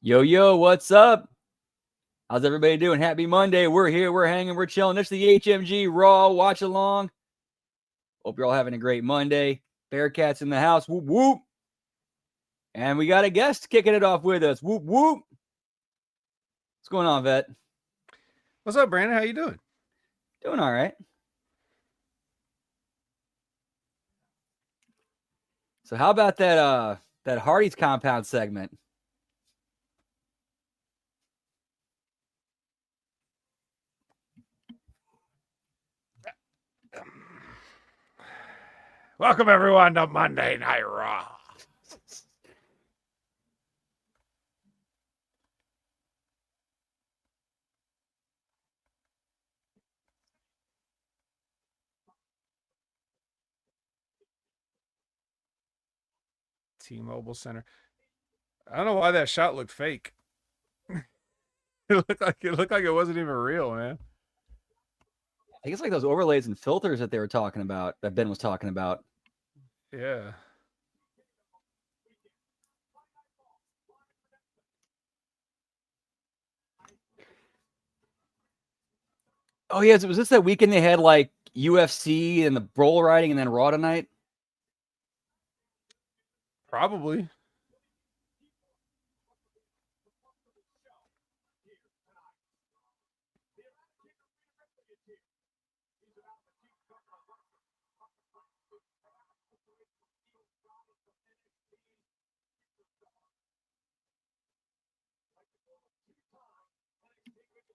Yo, what's up? How's everybody doing? Happy Monday. We're here, we're hanging, we're chilling. This is the HMG Raw Watch Along. Hope you're all having a great Monday. Bearcats in the house. Whoop, whoop. And we got a guest kicking it off with us. Whoop, whoop. What's going on, Vet? What's up, Brandon? How you doing? Doing all right. So how about that Hardy's Compound segment? Welcome, everyone, to Monday Night Raw. T-Mobile Center. I don't know why that shot looked fake. It looked like it wasn't even real, man. I think it's like those overlays and filters that they were talking about, that Ben was talking about. Yeah. Oh, yeah. Was this that weekend they had like UFC and the roll riding and then Raw tonight? Probably.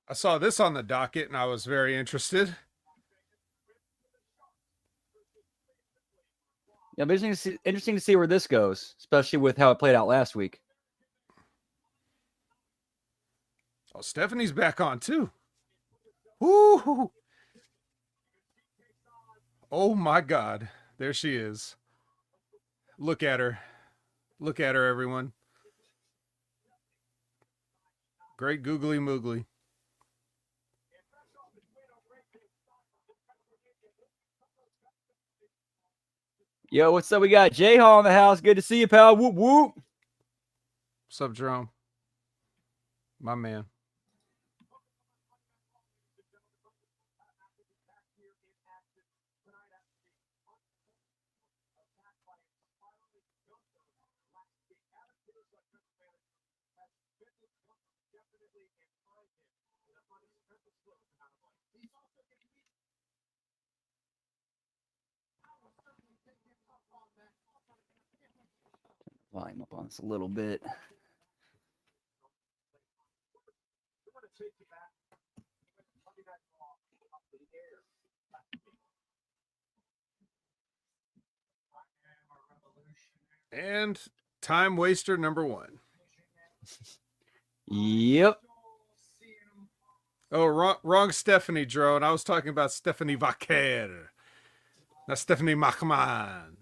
I saw this on the docket and I was very interested. Yeah, but interesting to see where this goes, especially with how it played out last week. Oh, Stephanie's back on too. Woo! Oh my God. There she is. Look at her. Look at her, everyone. Great googly moogly. Yo, what's up? We got Jay Hall in the house. Good to see you, pal. Whoop, whoop. What's up, Jerome? My man. Volume up on this a little bit. And time waster number one. Yep. Oh, wrong Stephanie, drone. I was talking about Stephanie Vaquer. Not Stephanie Machman.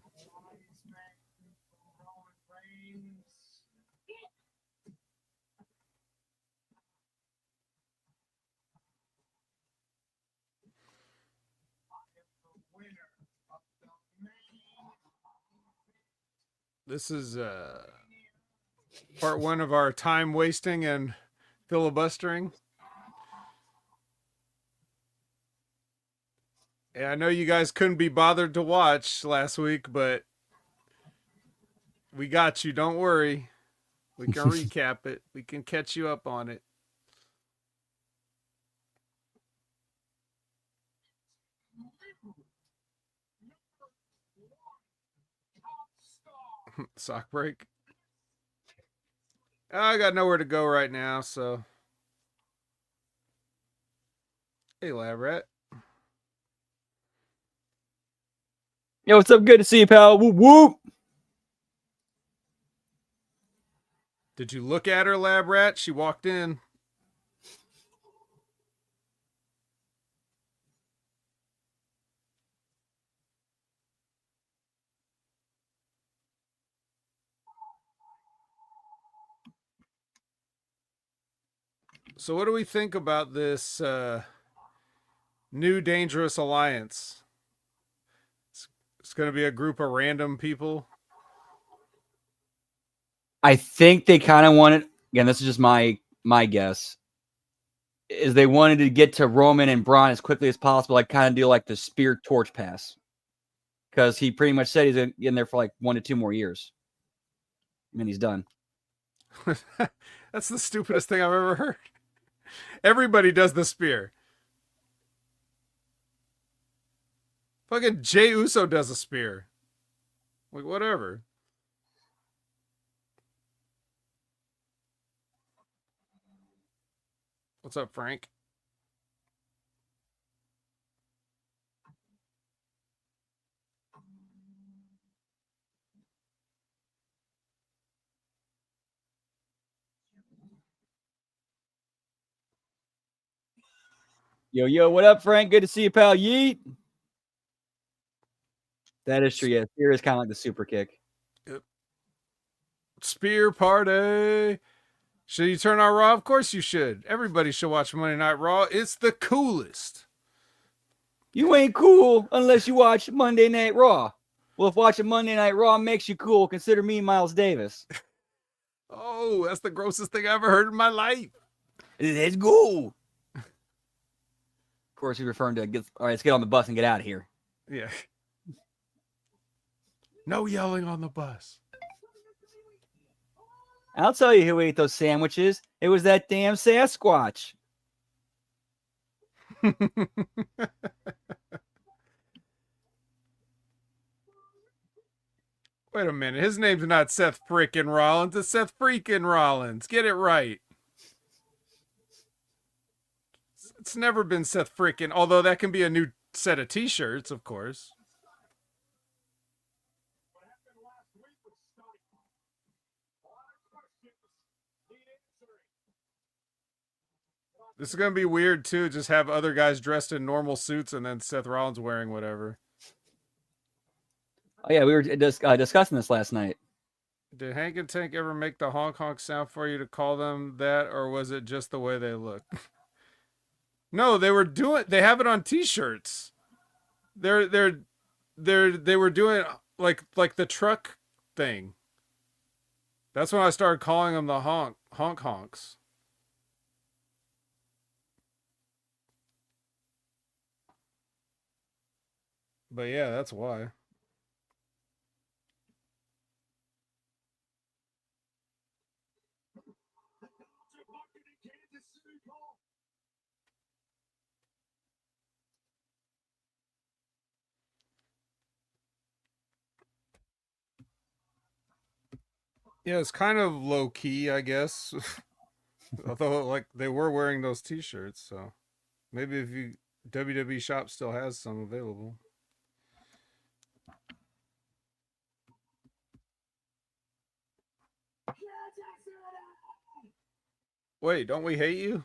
This is part one of our time wasting and filibustering. Yeah, I know you guys couldn't be bothered to watch last week, but we got you. Don't worry. We can recap it. We can catch you up on it. Sock break. I got nowhere to go right now, so. Hey, Lab Rat. Yo, what's up? Good to see you, pal. Whoop, whoop. Did you look at her, Lab Rat? She walked in. So what do we think about this new dangerous alliance? It's going to be a group of random people. I think they kind of wanted. again, this is just my guess, is they wanted to get to Roman and Braun as quickly as possible, like kind of do like the spear torch pass. Because he pretty much said he's in there for like 1 to 2 more years. And he's done. That's the stupidest thing I've ever heard. Everybody does the spear. Fucking Jey Uso does a spear. Like, whatever. What's up, Frank? Yo, what up, Frank? Good to see you, pal. Yeet. That is true. Yeah, spear is kind of like the super kick. Yep. Spear party. Should you turn on Raw? Of course you should. Everybody should watch Monday Night Raw. It's the coolest. You ain't cool unless you watch Monday Night Raw. Well, if watching Monday Night Raw makes you cool, consider me Miles Davis. Oh, that's the grossest thing I ever heard in my life. It's cool. Of course, he's referring to, all right, let's get on the bus and get out of here. Yeah. No yelling on the bus. I'll tell you who ate those sandwiches. It was that damn Sasquatch. Wait a minute. His name's not Seth freaking Rollins. It's Seth freaking Rollins. Get it right. It's never been Seth freaking, although that can be a new set of t-shirts, of course. This is going to be weird, too. Just have other guys dressed in normal suits and then Seth Rollins wearing whatever. Oh, yeah, we were discussing this last night. Did Hank and Tank ever make the honk honk sound for you to call them that, or was it just the way they look? No, they were doing. They have it on T-shirts. They were doing like the truck thing. That's when I started calling them the honk honks. But yeah, that's why. Yeah, it's kind of low key, I guess. Although, like, they were wearing those T-shirts, so maybe if you WWE shop still has some available. Wait, don't we hate you?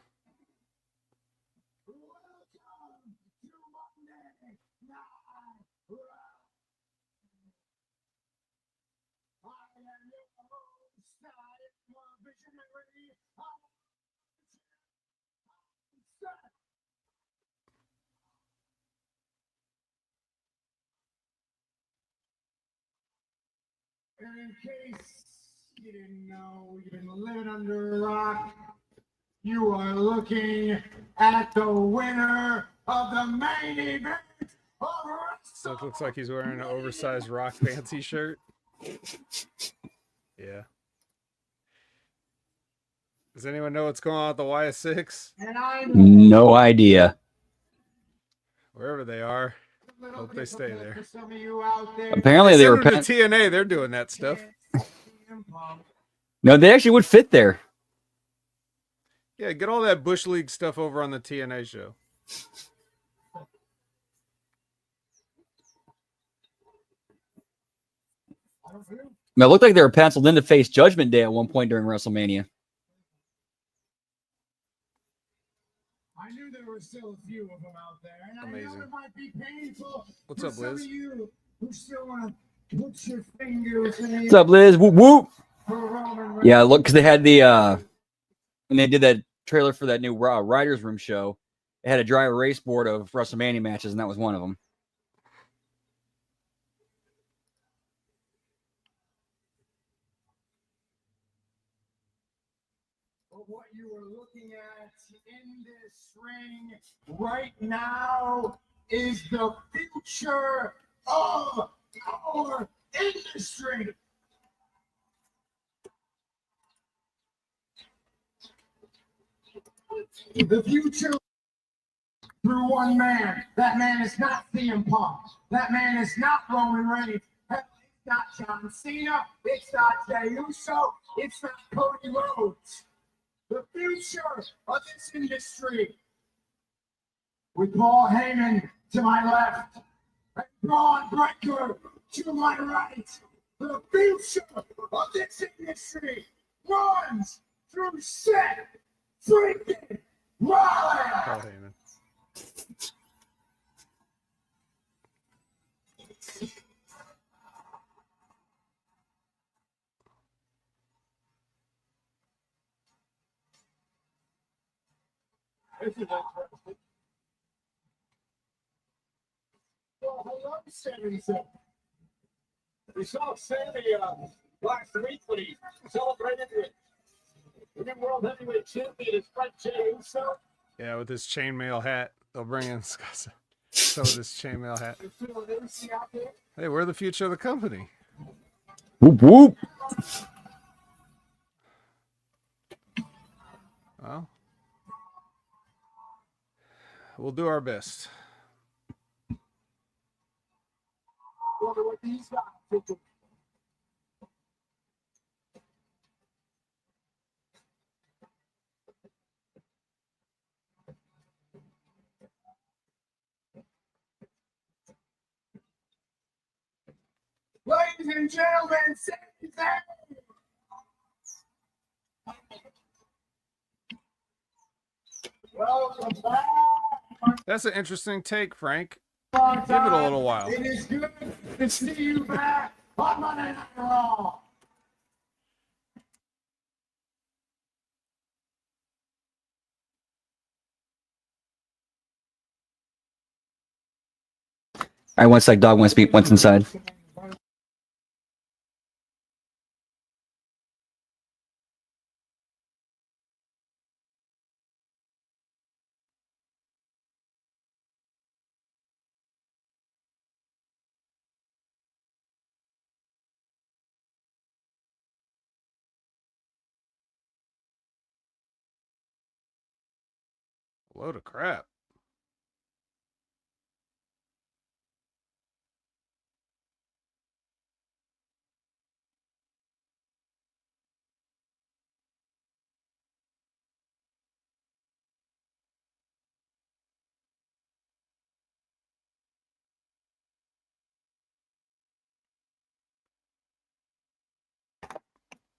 And in case you didn't know, you've been living under a rock, you are looking at the winner of the main event of So it looks like he's wearing an oversized Rock fancy shirt. Yeah. Does anyone know what's going on at the YS6? No idea. Wherever they are. Hope they stay there. Apparently they were to TNA. They're doing that stuff. No, they actually would fit there. Yeah, get all that Bush League stuff over on the TNA show. It looked like they were penciled in to face Judgment Day at one point during WrestleMania. I knew there were still a few of them out there, and amazing. I know it might be painful. What's up, Liz? Some of you who still want to put your fingers in. What's up, Liz? Whoop whoop. Yeah, look, because they had the when they did that trailer for that new Writers Room show, they had a dry erase board of WrestleMania matches, and that was one of them. But what you are looking at in this ring right now is the future of our industry. The future through one man. That man is not CM Punk. That man is not Roman Reigns. Hell, it's not John Cena. It's not Jey Uso. It's not Cody Rhodes. The future of this industry with Paul Heyman to my left and Braun Breaker to my right. The future of this industry runs through Seth freaking Rollins. Paul Heyman. This is interesting. Well, hello, Sammy. We saw Sammy last week when he celebrated the new World Heavyweight Champion, his friend Jey Uso. Yeah, with his chainmail hat. They'll bring in Scott. So with his chainmail hat. You feel an AC out there? Hey, we're the future of the company. Whoop whoop. Well, we'll do our best. Wonder what these guys think. Ladies and gentlemen, Sami Zayn. Welcome back. That's an interesting take, Frank. Give Give it a little while. It is good to see you back on Monday Night Raw. All right, one sec, dog. Once inside. Load of crap.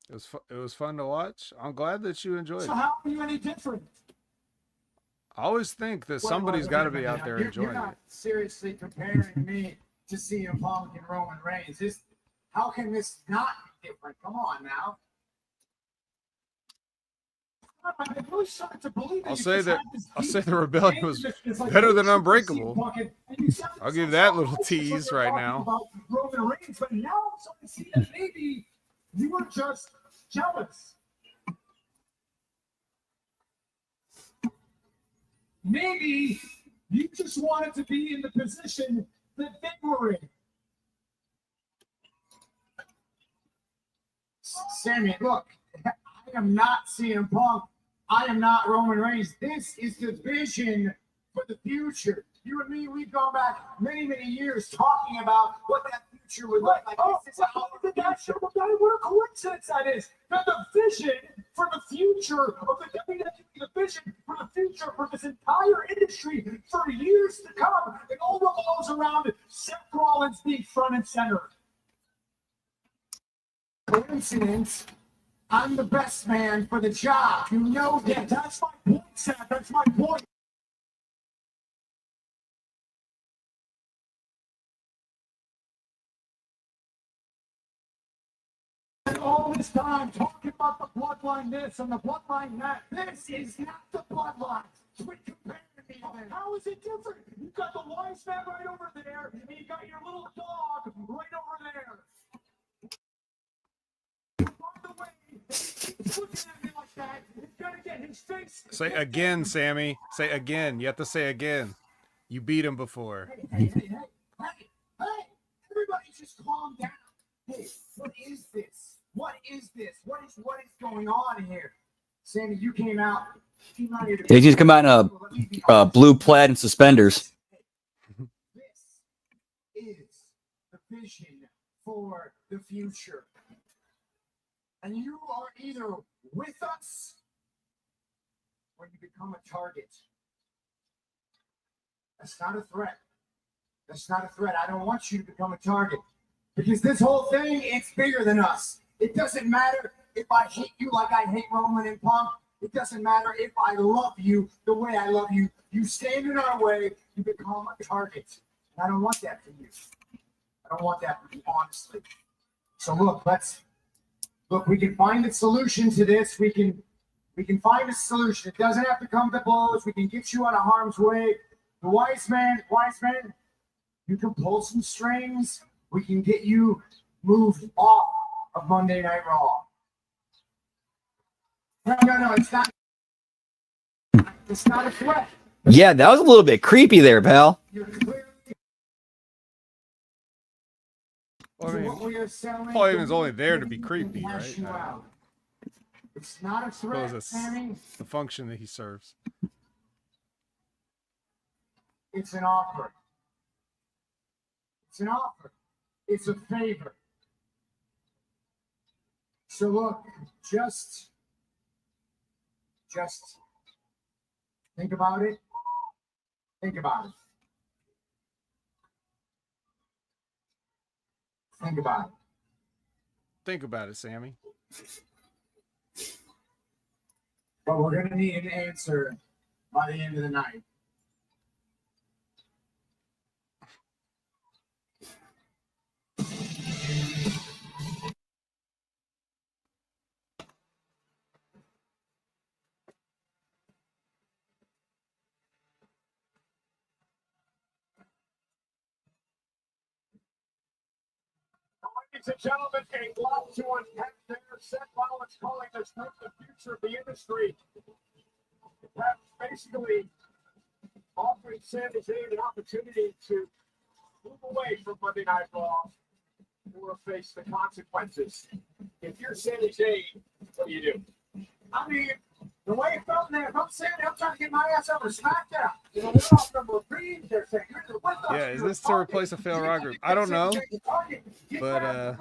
It was fun to watch. I'm glad that you enjoyed it. So how are you any different? I always think that somebody's got to be out there You're enjoying not it. seriously comparing me to CM Punk and Roman Reigns. How can this not be different? Come on now. I'm really starting to believe that I'll you say just that. had this I'll deep say the rebellion was it's like better than CM Unbreakable. Punk and you sound I'll so give that self-righteous little when tease you're right talking now. about Roman Reigns, but now I'm starting to see that maybe you were just jealous. Maybe you just wanted to be in the position that they were in. Sammy, look, I am not CM Punk. I am not Roman Reigns. This is the vision for the future. You and me, we've gone back many, many years talking about what that future would look like. This is how the future. What a coincidence that is. The vision for the future of the WWE, the vision for the future for this entire industry for years to come. It all revolves around Seth Rollins being front and center. Coincidence? I'm the best man for the job. You know that. That's my point, Seth. That's my point. And all this time talking about the bloodline this and the bloodline that. This is not the bloodline. Quit comparing me to them. How is it different? You got the wise man right over there, and you got your little dog right over there. By the way, if he keeps looking at me like that, it's gonna Say again, Sammy. Say again. You have to say again. You beat him before. Hey, everybody just calm down. Hey, what is this? What is this? What is going on here? Sammy, you came out here to They just come out in a blue plaid and suspenders. This is the vision for the future. And you are either with us or you become a target. That's not a threat. That's not a threat. I don't want you to become a target. Because this whole thing, it's bigger than us. It doesn't matter if I hate you like I hate Roman and Punk. It doesn't matter if I love you the way I love you. You stand in our way, you become a target. And I don't want that for you. I don't want that for you, honestly. So look, we can find a solution to this. We can find a solution. It doesn't have to come to blows. We can get you out of harm's way. The wise man, you can pull some strings. We can get you moved off of Monday Night Raw. No, it's not. It's not a threat. Yeah, that was a little bit creepy there, pal. You're clearly. Well, I mean, what we are selling, Paul Heyman's only there to be creepy, right? It's not a Suppose threat, that's Sammy. the function that he serves. It's an offer. It's an offer. It's a favor. So look, just think about it. Think about it. Think about it. Think about it, Sammy. But we're going to need an answer by the end of the night. Ladies and gentlemen, a lot to unpack there. Seth Rollins calling this group the future of the industry. Perhaps basically offering Sami Zayn an opportunity to move away from Monday Night Raw or face the consequences. If you're Sami Zayn, what do? I mean, the way it felt there, if I'm Sami, I'm trying to get my ass over SmackDown. You know, we're off number 3. They're saying, you're with us. Yeah, is this to replace a failed Raw group? I don't know. But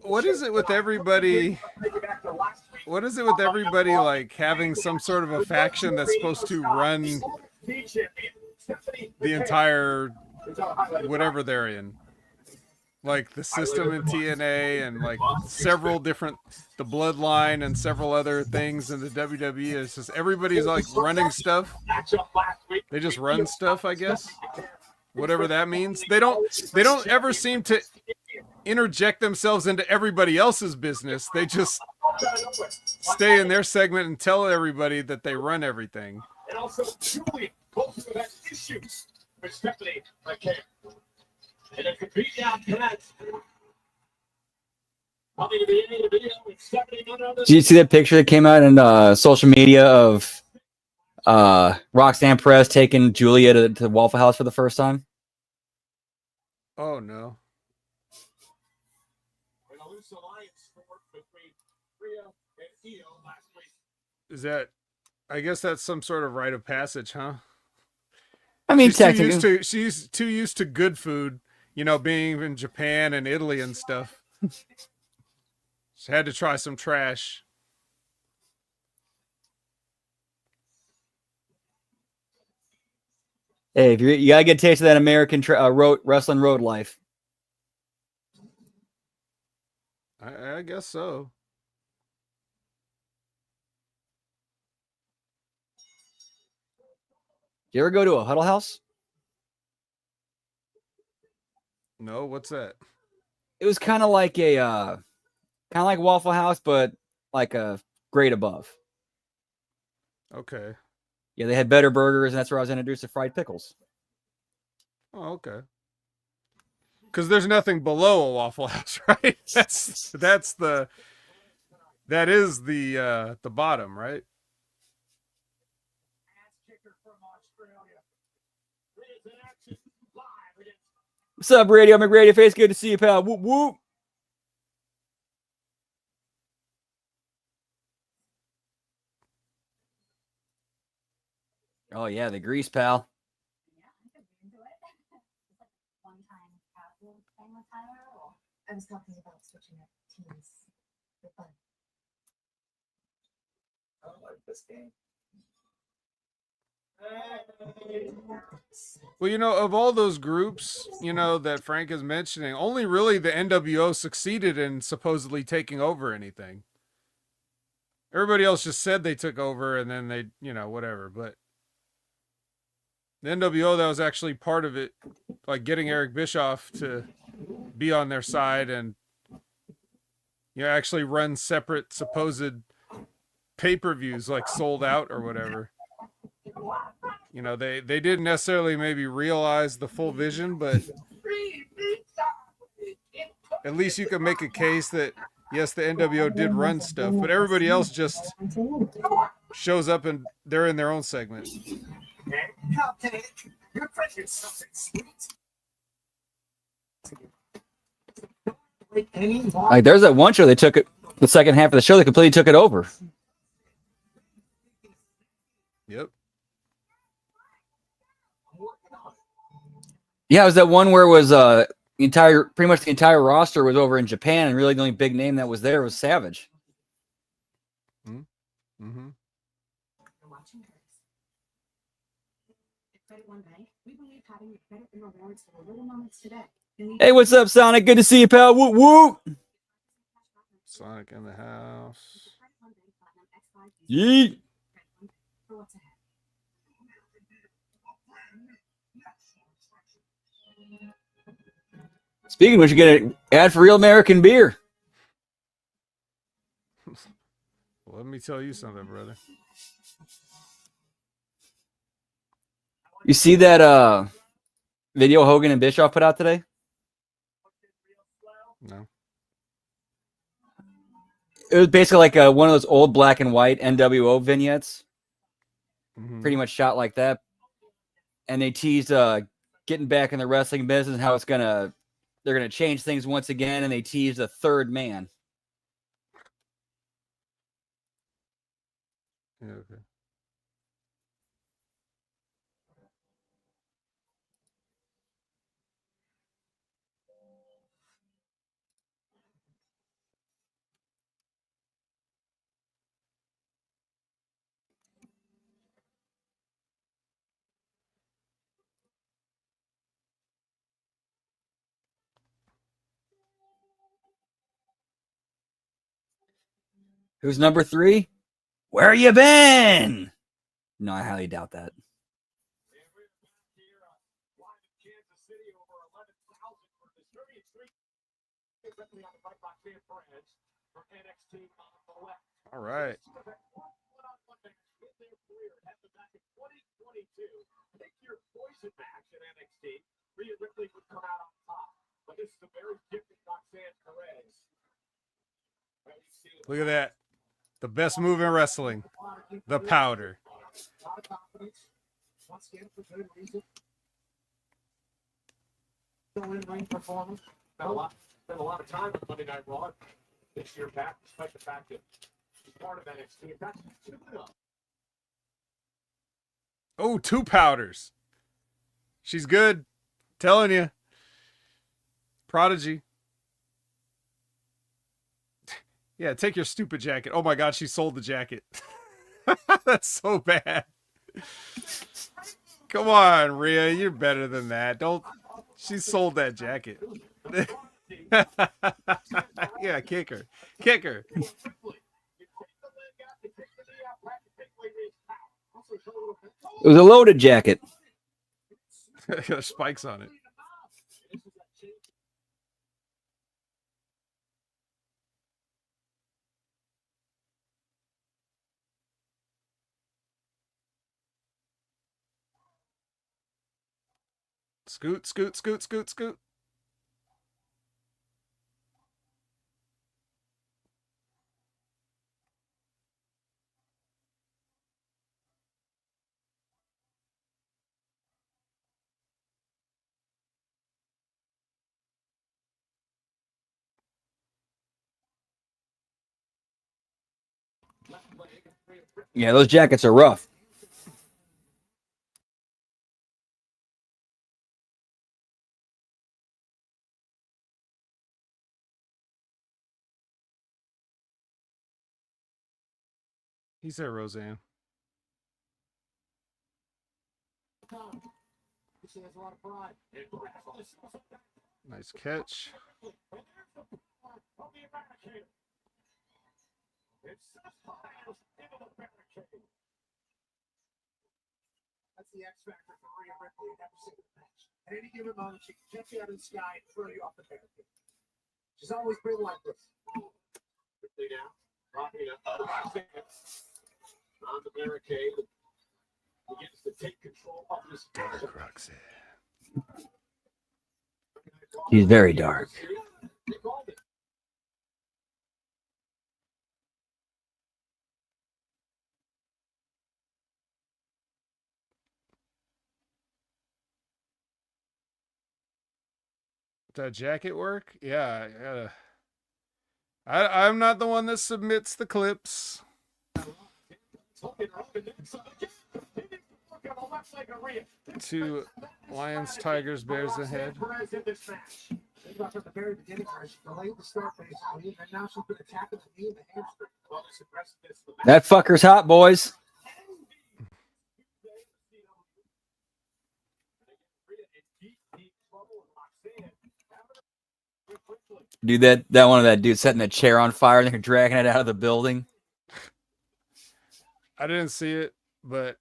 what is it with everybody? What is it with everybody like having some sort of a faction that's supposed to run the entire whatever they're in? Like the system in TNA and like several different, the Bloodline and several other things in the WWE. It's just everybody's like running stuff. They just run stuff, I guess. Whatever that means. They don't ever seem to interject themselves into everybody else's business. They just stay in their segment and tell everybody that they run everything. And also, Julian also has issues with Stephanie McCann. And a complete down connect. Coming to the end of the video with Stephanie. Did you see that picture that came out in social media of Roxanne Perez taking Julia to Waffle House for the first time? Oh, no. Is that, I guess that's some sort of rite of passage, huh? I mean, she's too used to good food, you know, being in Japan and Italy and stuff. She had to try some trash. Hey, if you gotta get a taste of that American wrestling road life. I guess so. You ever go to a Huddle House? No, what's that? It was kind of like Waffle House, but like a grade above. Okay. Yeah, they had better burgers, and that's where I was introduced to fried pickles. Oh, okay. Because there's nothing below a Waffle House, right? That's the That is the bottom, right? What's up, Radio McRadio Face? Good to see you, pal. Whoop whoop. Oh yeah, the grease, pal. I was talking about switching up teams for fun. I like this game. Well, you know, of all those groups, you know, that Frank is mentioning, only really the NWO succeeded in supposedly taking over anything. Everybody else just said they took over and then they, you know, whatever. But the NWO, that was actually part of it, like getting Eric Bischoff to be on their side and, you know, actually run separate supposed pay-per-views like Sold Out or whatever. You know, they didn't necessarily maybe realize the full vision, but at least you can make a case that, yes, the NWO did run stuff, but everybody else just shows up and they're in their own segment. Like there's that one show they took it, the second half of the show, they completely took it over. Yep. Yeah, it was that one where it was pretty much the entire roster was over in Japan, and really the only big name that was there was Savage. Mm-hmm. Hey, what's up, Sonic? Good to see you, pal. Whoop whoop. Sonic in the house. Yeet. Speaking of which, you get an ad for Real American Beer. Well, let me tell you something, brother. You see that video Hogan and Bischoff put out today? No. It was basically like one of those old black and white NWO vignettes. Mm-hmm. Pretty much shot like that. And they teased getting back in the wrestling business, how they're gonna change things once again, and they teased a third man. Yeah, okay. Who's number 3? Where you been? No, I highly doubt that. All right. Look at that. The best move in wrestling. The powder. Spent a lot of time on Monday Night Raw this year back, despite the fact that he's part of NXT. In fact, Oh, 2 powders. She's good. Telling you. Prodigy. Yeah, take your stupid jacket. Oh my God, she sold the jacket. That's so bad. Come on, Rhea, you're better than that. Don't. She sold that jacket. Yeah, kick her. Kick her. It was a loaded jacket. Got spikes on it. Scoot, scoot, scoot, scoot, scoot. Yeah, those jackets are rough. He said Roseanne. Nice catch. That's the X factor for Rhea Ripley in every single match. At any given moment, she can catch you out of the sky and throw you off the barricade. She's always been like this. Ripley now, rocking up on the barricade. Begins to take control of this. He's very dark. That jacket work? Yeah. I'm not the one that submits the clips. To Lions, Tigers, Bears ahead. That fucker's hot, boys. Dude, that one of that dude setting the chair on fire and they're dragging it out of the building. I didn't see it, but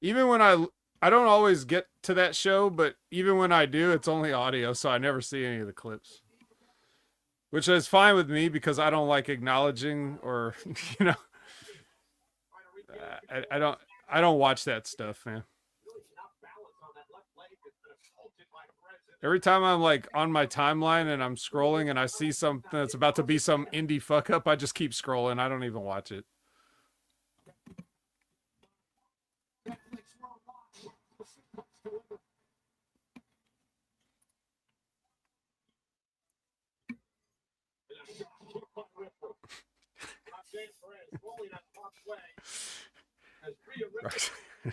even when I don't always get to that show, but even when I do, it's only audio, so I never see any of the clips. Which is fine with me because I don't like acknowledging or I don't watch that stuff, man. Every time I'm like on my timeline and I'm scrolling and I see something that's about to be some indie fuck up, I just keep scrolling. I don't even watch it.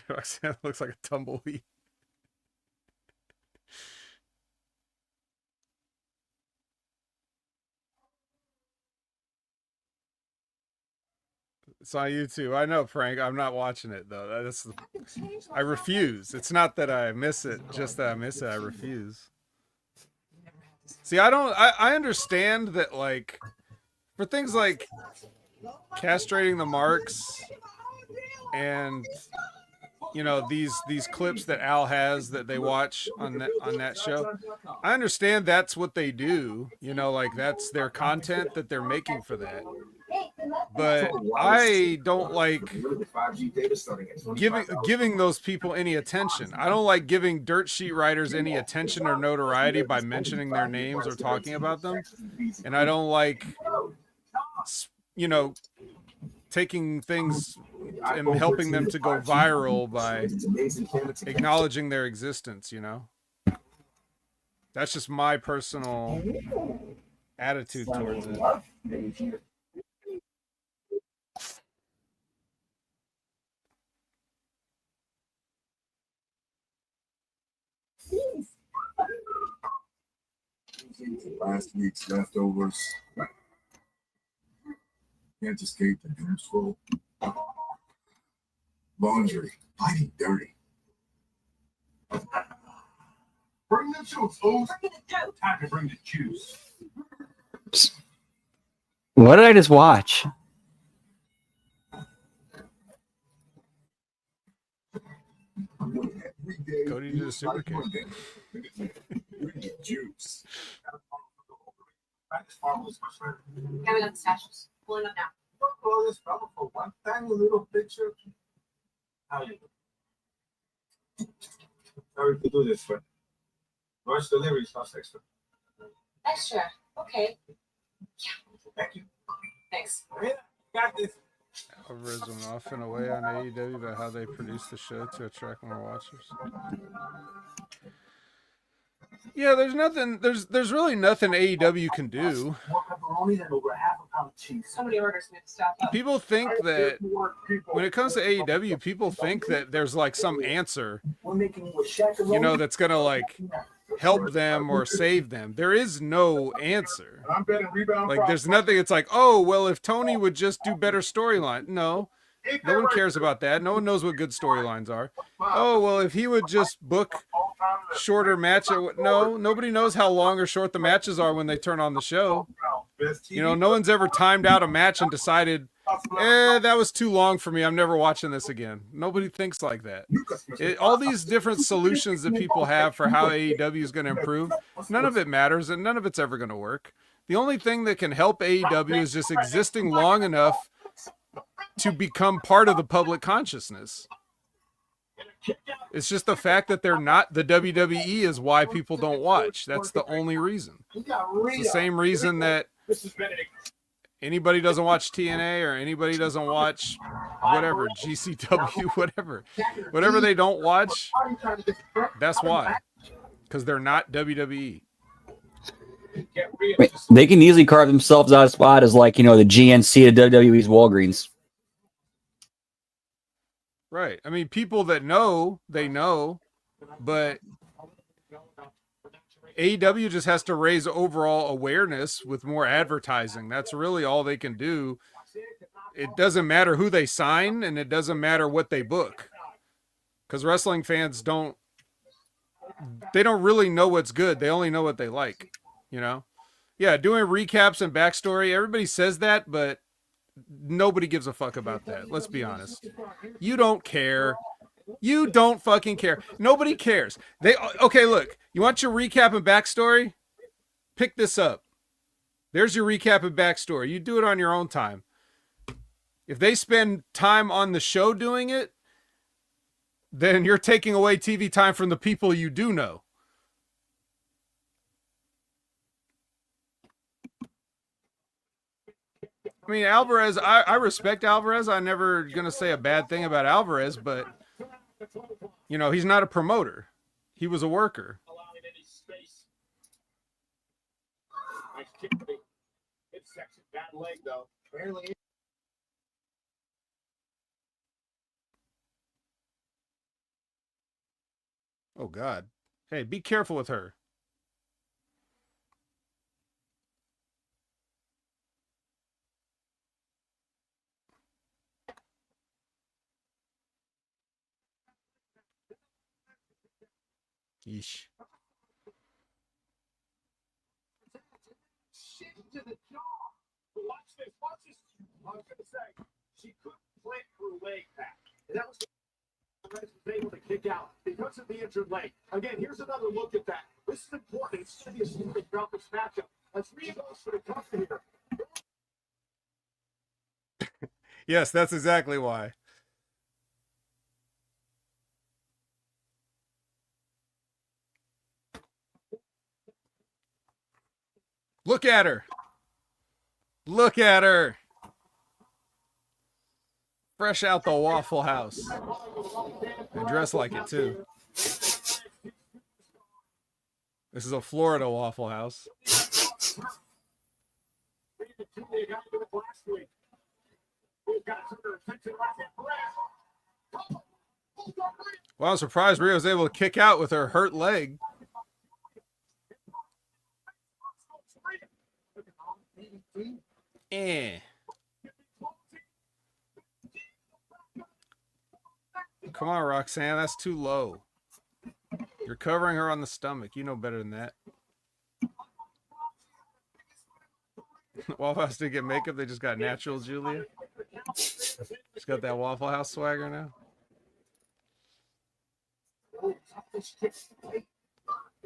Roxanne looks like a tumbleweed. It's on YouTube. I know, Frank. I'm not watching it though. I refuse. It's not that I miss it, just that I miss it. I refuse. See, I understand that, like, for things like castrating the marks and these clips that Al has that they watch on that show, I understand that's what they do, like that's their content that they're making for that. But I don't like giving those people any attention. I don't like giving dirt sheet writers any attention or notoriety by mentioning their names or talking about them. And I don't like, taking things and helping them to go viral by acknowledging their existence, That's just my personal attitude towards it. Last week's leftovers. Can't escape the doom scroll. Laundry, fighting dirty. Bring the juice, fools. Time to bring the juice. What did I just watch? Cody did a super kick. Bring the juice. Yeah, we got the stashes. Pulling up now. All this trouble for one tiny little picture. Sorry to do this, but rush deliveries cost extra. Extra. Okay. Thank you. Thanks. Yeah, got this. Alvarez went off in a way on AEW about how they produce the show to attract more watchers. Yeah, there's really nothing AEW can do. More pepperoni than over half a So many orders, we have to stop up. People think that when it comes to AEW, people think that there's like some answer, you know, that's gonna like help them or save them. There is no answer. Like there's nothing. It's like, oh well, if Tony would just do better storyline. No one cares about that. No one knows what good storylines are. Oh well, if he would just book shorter matches. No, nobody knows how long or short the matches are when they turn on the show. You know, no one's ever timed out a match and decided, that was too long for me. I'm never watching this again. Nobody thinks like that. All these different solutions that people have for how AEW is going to improve, none of it matters and none of it's ever going to work. The only thing that can help AEW is just existing long enough to become part of the public consciousness. It's just the fact that they're not the WWE is why people don't watch. That's the only reason. It's the same reason that anybody doesn't watch TNA or anybody doesn't watch whatever, GCW, whatever they don't watch. That's why, because they're not WWE. They can easily carve themselves out a spot as like, you know, the GNC to WWE's Walgreens. Right. I mean, people that know, they know, but AEW just has to raise overall awareness with more advertising. That's really all they can do. It doesn't matter who they sign and it doesn't matter what they book. Because wrestling fans don't really know what's good. They only know what they like, you know? Yeah, doing recaps and backstory, everybody says that, but nobody gives a fuck about that. Let's be honest. You don't care. You don't fucking care. Nobody cares. Okay, look. You want your recap and backstory? Pick this up. There's your recap and backstory. You do it on your own time. If they spend time on the show doing it, then you're taking away TV time from the people you do know. I mean, Alvarez, I respect Alvarez. I'm never going to say a bad thing about Alvarez, but, you know, he's not a promoter. He was a worker. Oh, God. Hey, be careful with her. Yeesh. To the jaw. Watch this. Watch this. I was going to say, she couldn't plant her leg back. And that was was able to kick out because of the injured leg. Again, here's another look at that. This is important. It's going to be a story throughout this matchup. Let's read those for the company here. Yes, that's exactly why. Look at her. Look at her. Fresh out the Waffle House. And dressed like it, too. This is a Florida Waffle House. Well, I'm surprised Rhea was able to kick out with her hurt leg. Come on, Roxanne. That's too low. You're covering her on the stomach. You know better than that. Waffle House didn't get makeup. They just got natural Julia. She's got that Waffle House swagger now.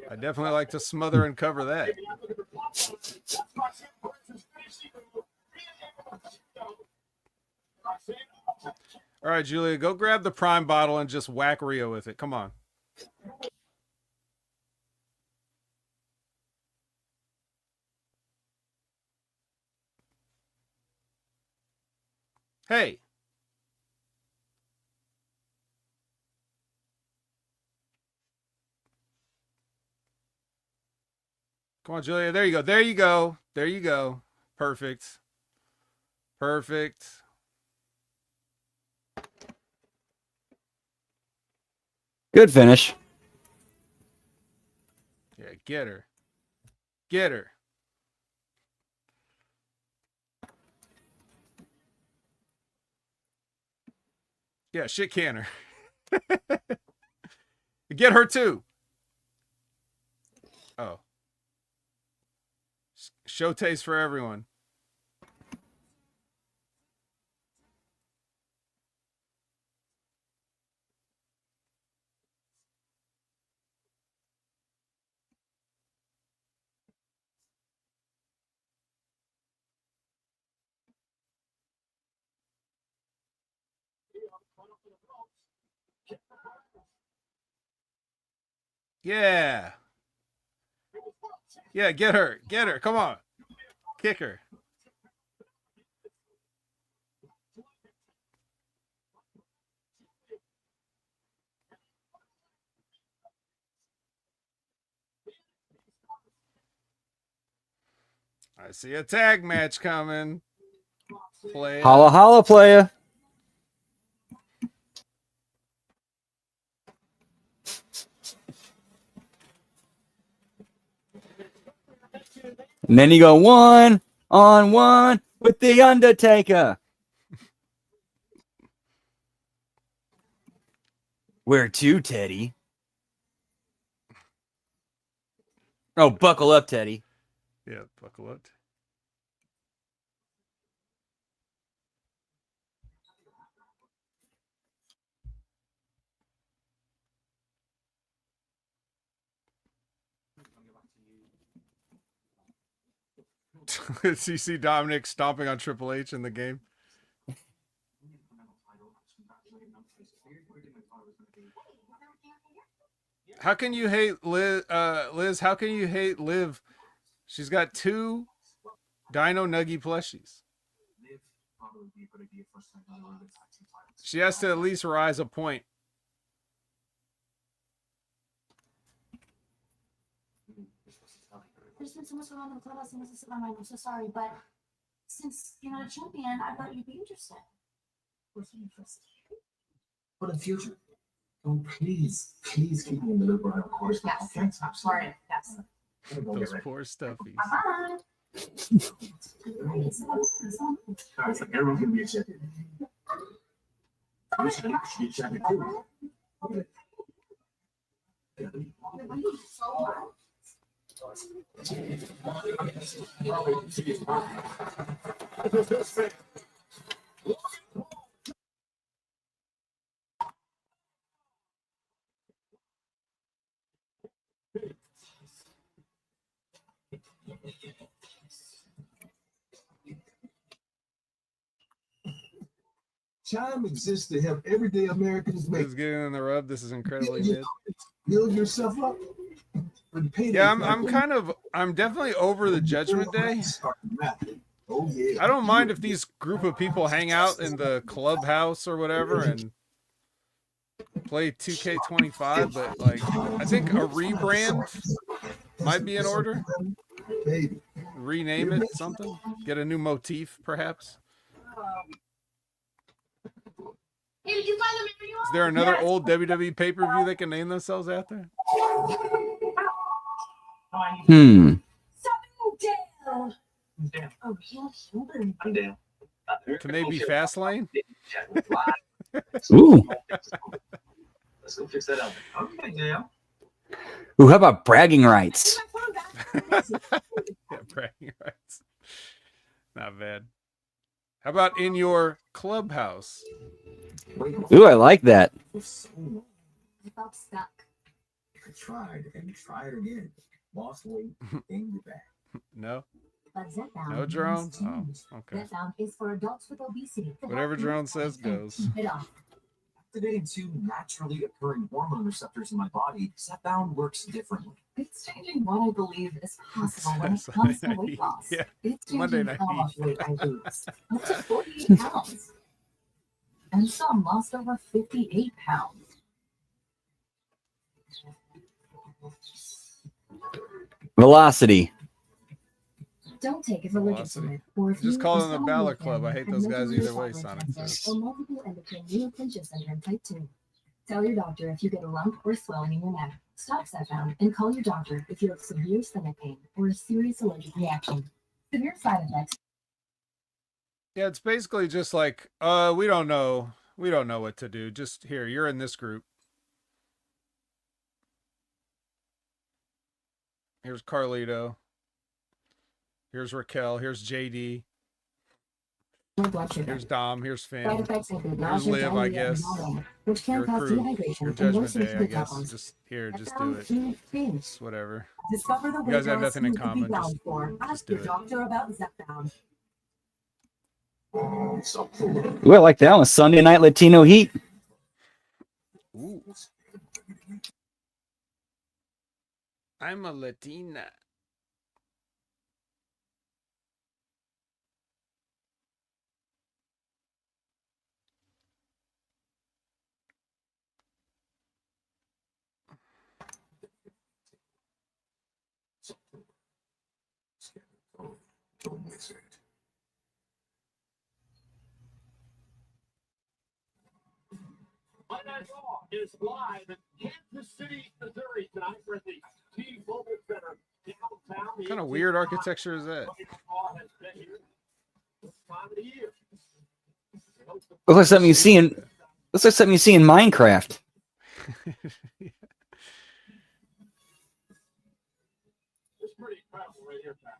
I definitely like to smother and cover that. All right, Julia, go grab the Prime bottle and just whack Rhea with it. Come on. Hey. Come on, Julia. There you go. There you go. There you go. Perfect. Perfect. Good finish. Yeah, get her. Get her. Yeah, shit can her. Get her too. Oh. Show taste for everyone. Yeah. Yeah, get her. Get her. Come on. Kick her. I see a tag match coming. Play Holla, holla, playa. And then you go 1-on-1 with the Undertaker. Where to, Teddy? Oh, buckle up, Teddy. Yeah, buckle up. You see Dominic stomping on Triple H in the game. How can you hate Liz? Liz, how can you hate Liv? She's got 2 Dino Nuggy plushies. She has to at least rise a point. There's been so much around in the clubhouse and this is my mind. I'm so sorry, but since you're not a champion, I thought you'd be interested. Was he interested? For the future. Oh, please keep me in the loop, of course. Yes. I'm sorry. Yes. Those poor stuffies. Bye. It's like everyone can be a champion. You should be a champion too. Chime exists to help everyday Americans make. Liz getting in the rub. This is incredibly mid. Build yourself up. Yeah, I'm definitely over the Judgment Day. Oh, yeah. I don't mind if these group of people hang out in the clubhouse or whatever and play 2K25, but like I think a rebrand might be in order. Rename it something. Get a new motif, perhaps. Is there another old WWE pay-per-view they can name themselves after? Hmm. Can they be Fastlane? Ooh. Let's go fix that up. Okay, Dale. Ooh, how about bragging rights? Yeah, bragging rights. Not bad. How about in your clubhouse? Ooh, I like that. I felt stuck. I tried and tried again. Lost weight, gained it back. No? But Zepbound No, Jerome? means Oh, change. okay. Zepbound is for adults with obesity. to Whatever help you Jerome says goes. keep it off. Activating 2 naturally occurring hormone receptors in my body, Zepbound works differently. It's changing what I believe is possible when it It's comes to Monday weight night. loss. Yeah, It's Monday changing how night. much weight I lose. Up to 48 pounds. And some lost over 58 pounds. Velocity. Don't take it for Velocity. legit or if Just you call or them the someone in your Ballot Club. I family hate had those guys mental either way, metabolic Sonic cancer says. or multiple endocrine neoplasia syndrome type 2. Tell your doctor if you get a lump or swelling in your neck. Stop Zepbound and call your doctor if you have severe stomach pain or a serious allergic reaction. Severe side effects. Yeah, it's basically just like, we don't know. We don't know what to do. Just here, you're in this group. Here's Carlito. Here's Raquel. Here's JD. Blood sugar. Here's Dom. Here's Side Finn. effects include Here's nausea, Liv, I diarrhea, and guess. vomiting, which can Your cause crew. dehydration Your and Judgment worsen Day, I kidney guess. problems. Just here, just do it. It's whatever. Discover the You guys have weight loss nothing in you could be common. bound for. Ask do your it. doctor about Zepbound. Ooh, I like that one. Sunday Night Latino Heat. Ooh. I'm a Latina. Don't miss it. Monday Night Raw is live in Kansas City, Missouri tonight for the T-Mobile Center downtown. What kind of weird architecture is that? Raw has been here this time of the year. Looks like something you see in. Looks like something you see in Minecraft. It's pretty incredible right here, Pat.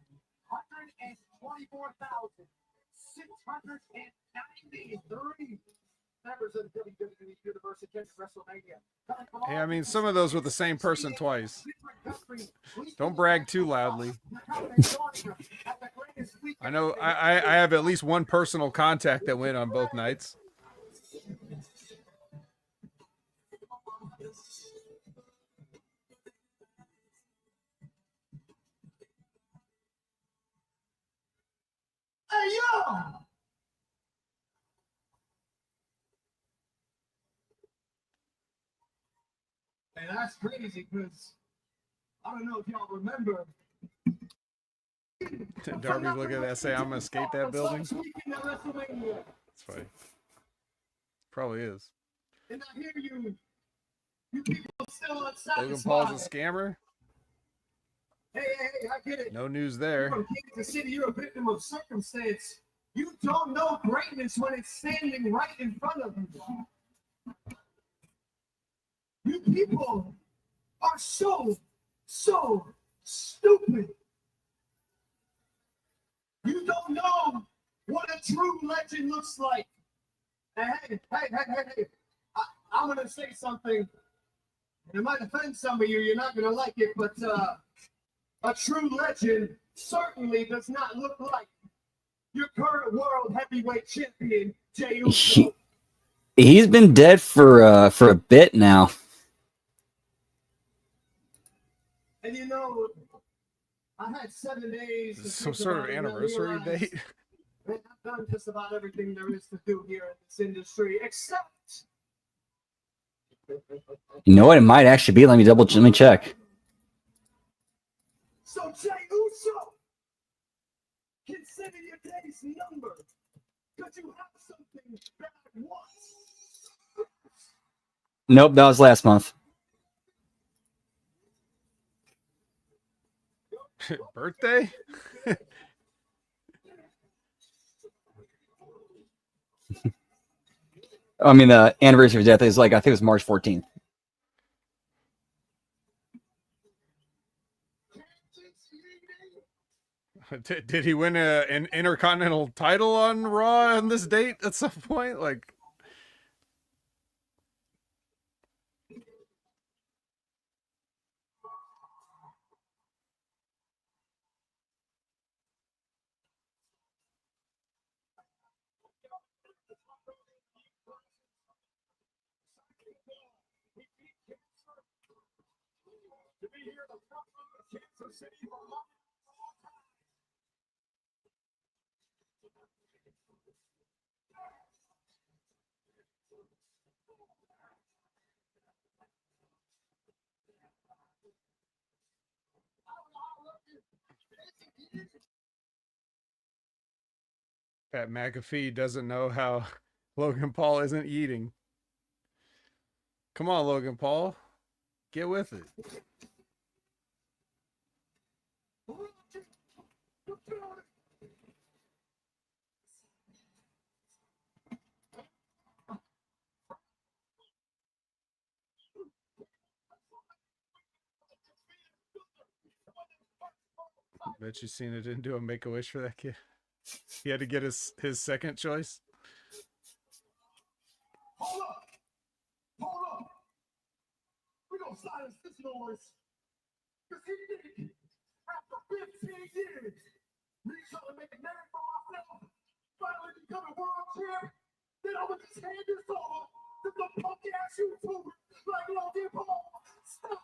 124,693 members of the WWE Universe attended WrestleMania. Hey, I mean, some of those with the same person twice. Don't brag too loudly. I know I have at least one personal contact that went on both nights. Hey, yo! And that's crazy because I don't know if y'all remember. Darby, look at that. Say, I'm going to skate that building. It's funny. Probably is. And I hear you people still unsatisfied. Logan Paul's a scammer. Hey, I get it. No news You're there. from Kansas City, you're a victim of circumstance. You don't know greatness when it's standing right in front of you. You people are so stupid. You don't know what a true legend looks like. Hey, I'm going to say something, and it might offend some of you. You're not going to like it, but a true legend certainly does not look like your current world heavyweight champion, Jey Uso. He's been dead for a bit now. And you know, I had 7 days. Is this some sort of anniversary date? Man, I've done just about everything there is to do here in this industry, except. You know what? It might actually be. Let me check. So Jey Uso, consider your days numbered. Because you have something bad once. Nope, that was last month. Birthday? I mean, the anniversary of death is like, I think it was March 14th. Did he win an Intercontinental title on Raw on this date at some point? Like, To be here, the Kansas City Pat McAfee doesn't know how Logan Paul isn't eating. Come on, Logan Paul. Get with it. Bet you Cena didn't do a Make-A-Wish for that kid. He had to get his second choice. Hold up. Hold up. We're going to silence this noise. Because he did it. After 15 years, me trying to make a name for myself, finally become a world champ, then I'm going to just hand this over to the punk ass YouTuber like Logan Paul. Stop.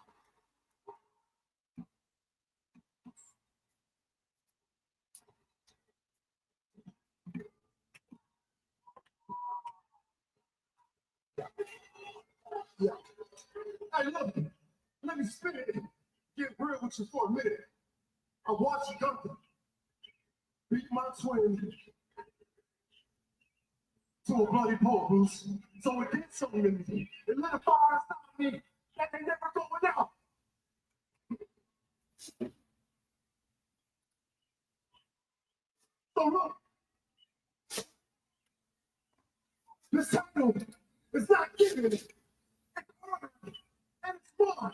Yeah. Hey, look, let me spin it. Get real with you for a minute. I watched Gunther beat my twin to a bloody pole, Bruce. So it did something in me. It lit a fire inside me that they never going out. So look, this title is not given. It's honored, and it's mine.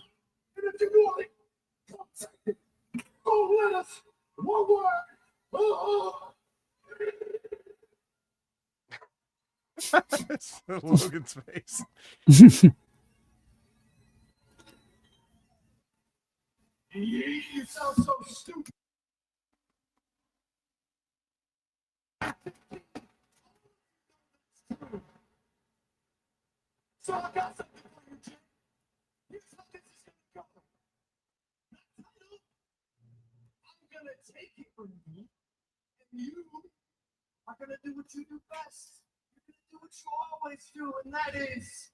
And if you want it, come take it. Don't let us. One word. Logan's face. You sound so stupid. So I got something for you, Jim. Here's how this is gonna go. I'm gonna take it from you, and you are gonna do what you do best. You're gonna do what you always do, and that is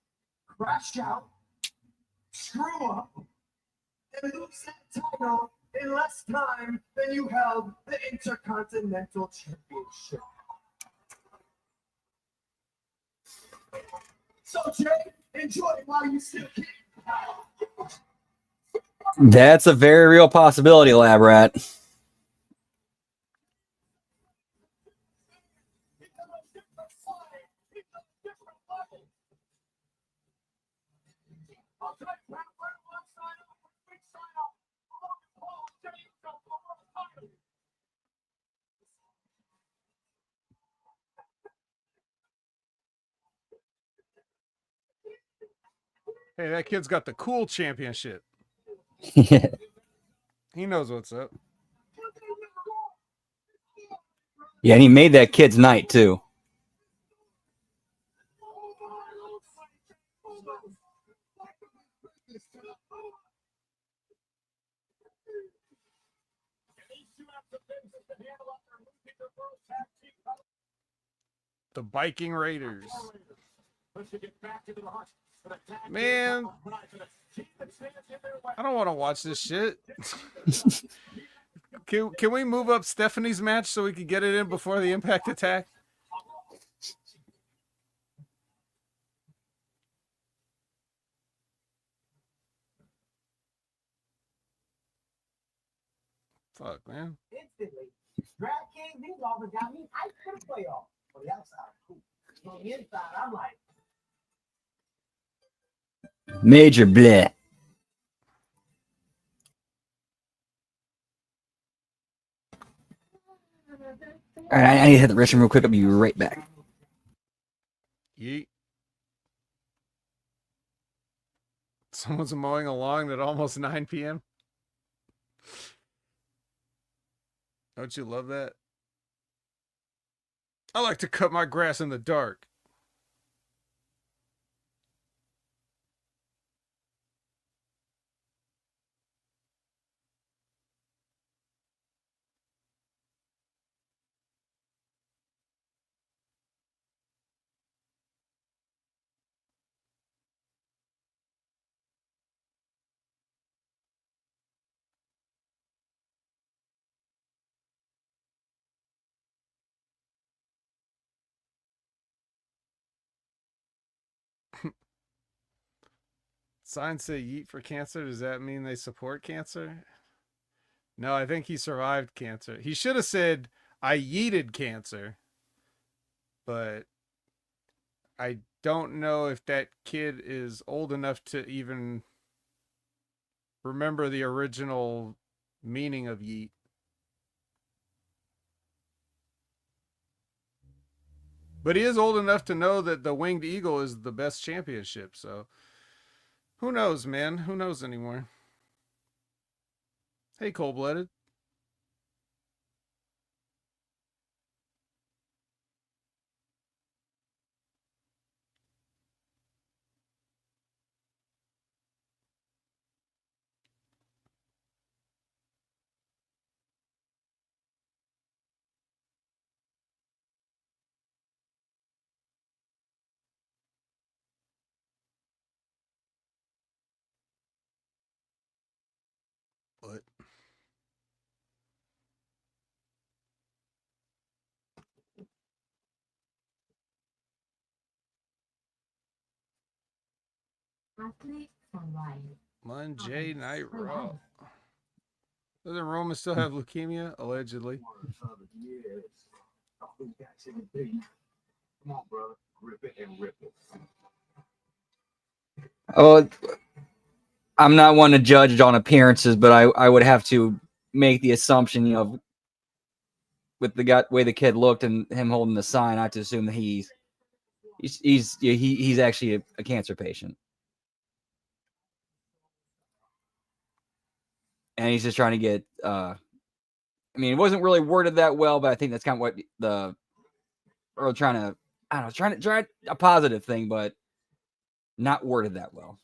crash out, screw up, and lose that title in less time than you held the Intercontinental Championship. So, Jay, enjoy it while you still can. That's a very real possibility, Lab Rat. Hey, that kid's got the cool championship. Yeah. He knows what's up. Yeah, and he made that kid's night too. The Viking Raiders. Man, I don't want to watch this shit. Can we move up Stephanie's match so we can get it in before the Impact Attack? Fuck, man. Instantly. DraftKings, these offers got me hyped for the playoffs. On the outside, cool. On the inside, I'm like, Major bleh. All right, I need to hit the restroom real quick. I'll be right back. Yeet. Someone's mowing a lawn at almost 9 p.m. Don't you love that? I like to cut my grass in the dark. Signs say yeet for cancer. Does that mean they support cancer? No, I think he survived cancer. He should have said, I yeeted cancer. But I don't know if that kid is old enough to even remember the original meaning of yeet. But he is old enough to know that the Winged Eagle is the best championship. So who knows, man? Who knows anymore? Hey, Cold-Blooded. What? Athlete for life. Monday Night Raw. Doesn't Roman still have leukemia? Allegedly. Come on, brother. Rip it and rip it. Oh, I'm not one to judge on appearances, but I would have to make the assumption, of with the way the kid looked and him holding the sign, I have to assume that he's actually a cancer patient, and he's just trying to get. I mean, it wasn't really worded that well, but I think that's kind of what or trying to. I don't know, trying a positive thing, but not worded that well.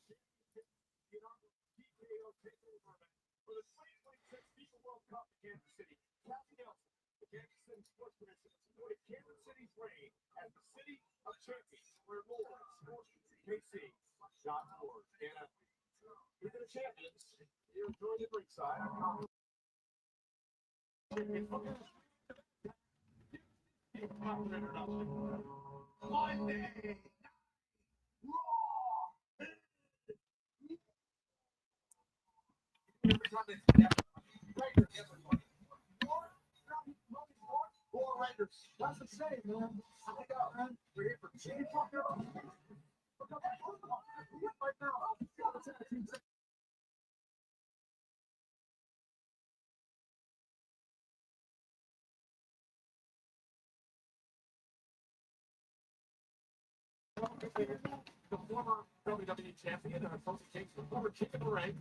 The former WWE champion and supposed to take the former chick in the ring.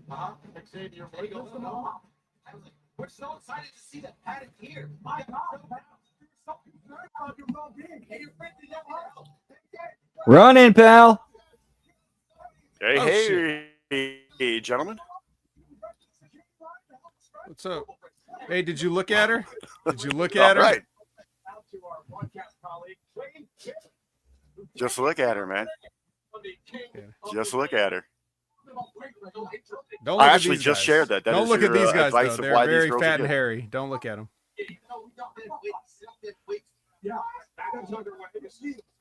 Xavier Wade goes to the hall. I was like, we're so excited to see that padded here. My God, you're so concerned about your well-being. And you're freaking out. Run in, pal. Hey, Oh, hey, gentlemen. What's up? Hey, did you look at her? Did you look at her? Right. Just look at her, man. Just look at her. Don't look I at actually these just guys. shared that. That Don't is look at your, these guys, advice though. of They're why these very girls fat are and good. hairy. Don't look at them. Yeah,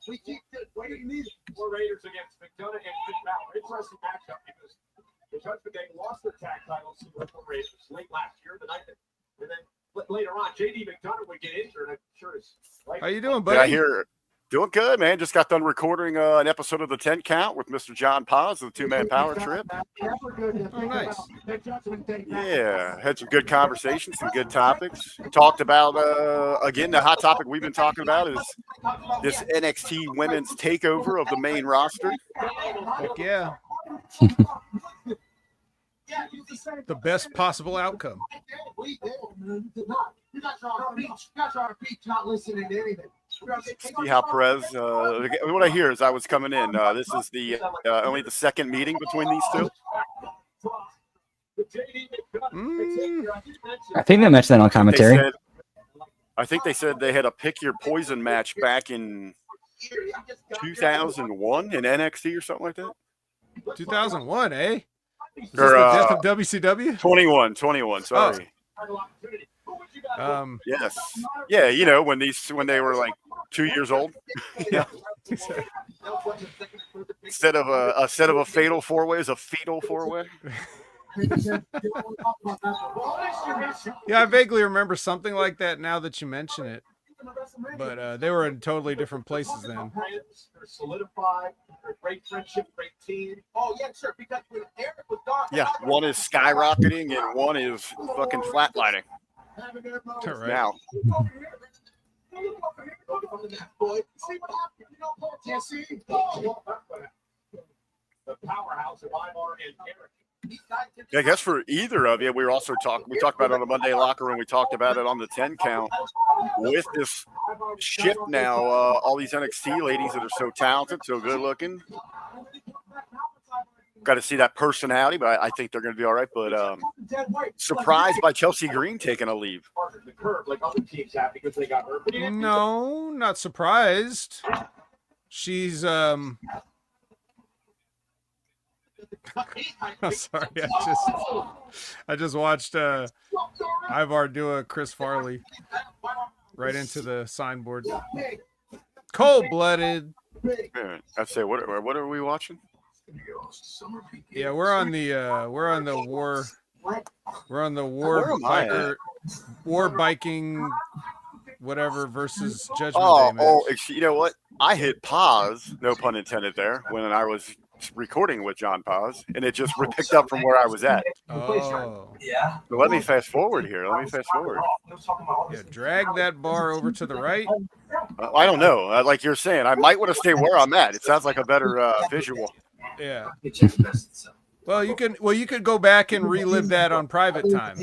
we keep what do you need? Four Raiders against McDonough and Finn Balor. Interesting matchup because the Judgment Day lost their tag titles to the Four Raiders late last year, and then later on, JD McDonough would get injured. I'm sure his life. How you doing, Yeah, I buddy? hear doing good, man. Just got done recording an episode of the 10 Count with Mr. John Paz of the Two-Man Power Trip. Oh, nice. Yeah, had some good conversations, some good topics. Talked about, again, the hot topic we've been talking about is this NXT women's takeover of the main roster. Heck yeah. The best possible outcome. You guys are on a beach, not listening to anything. See how Perez, what I hear is I was coming in. This is the only the second meeting between these two. I think they mentioned that on commentary. I think they said they had a pick your poison match back in 2001 in NXT or something like that. 2001, eh? Is this Or, the death of WCW? 21, sorry. Yes. Yeah, you know, when they were like 2 years old. Yeah. Instead of a fatal four-way is a fetal four-way. Yeah, I vaguely remember something like that now that you mention it. But they were in totally different places then. They're solidified. They're great friendship, great team. Oh yeah, sure. Because when Eric was gone, Yeah, one is skyrocketing and one is fucking flatlining. Right. Now. The powerhouse of Ivar and Eric. I guess for either of you, we talked about it on the Monday locker room. We talked about it on the 10 count with this shift now. All these NXT ladies that are so talented, so good looking. Got to see that personality, but I think they're going to be all right. But surprised by Chelsea Green taking a leave. No, not surprised. She's I'm sorry, I just watched Ivar do a Chris Farley right into the signboard. Cold-blooded. I'd say what are we watching? Yeah, we're on the war biking whatever versus Judgment Day match. You know what? I hit pause, no pun intended there, when I was recording with John Paz, and it just picked up from where I was at. Oh. Yeah. So let me fast forward here. Yeah, drag that bar over to the right. I don't know. Like you're saying, I might want to stay where I'm at. It sounds like a better visual. Yeah. Well, you could go back and relive that on private time.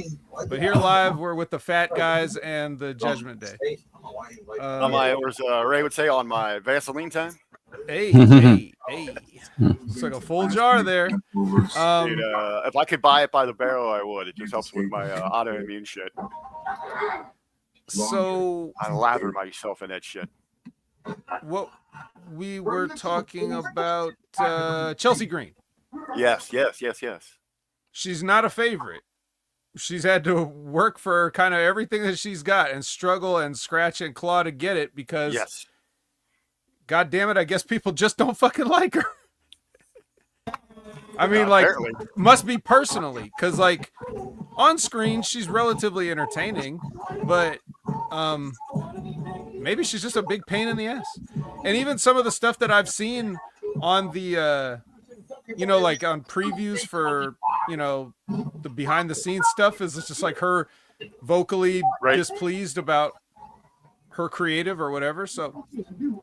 But here live, we're with the Fat Guys and the Judgment Day. On my, Ray would say, on my Vaseline time. Hey. It's like a full jar there. Dude, if I could buy it by the barrel, I would. It just helps with my autoimmune shit. So I lather myself in that shit. What we were talking about, Chelsea Green. Yes. She's not a favorite. She's had to work for kind of everything that she's got and struggle and scratch and claw to get it because, yes. God damn it, I guess people just don't fucking like her. I mean, like, apparently. Must be personally, because, like, on screen, she's relatively entertaining, but maybe she's just a big pain in the ass. And even some of the stuff that I've seen on the, like on previews for, the behind-the-scenes stuff is just like her vocally displeased about her creative or whatever. So, you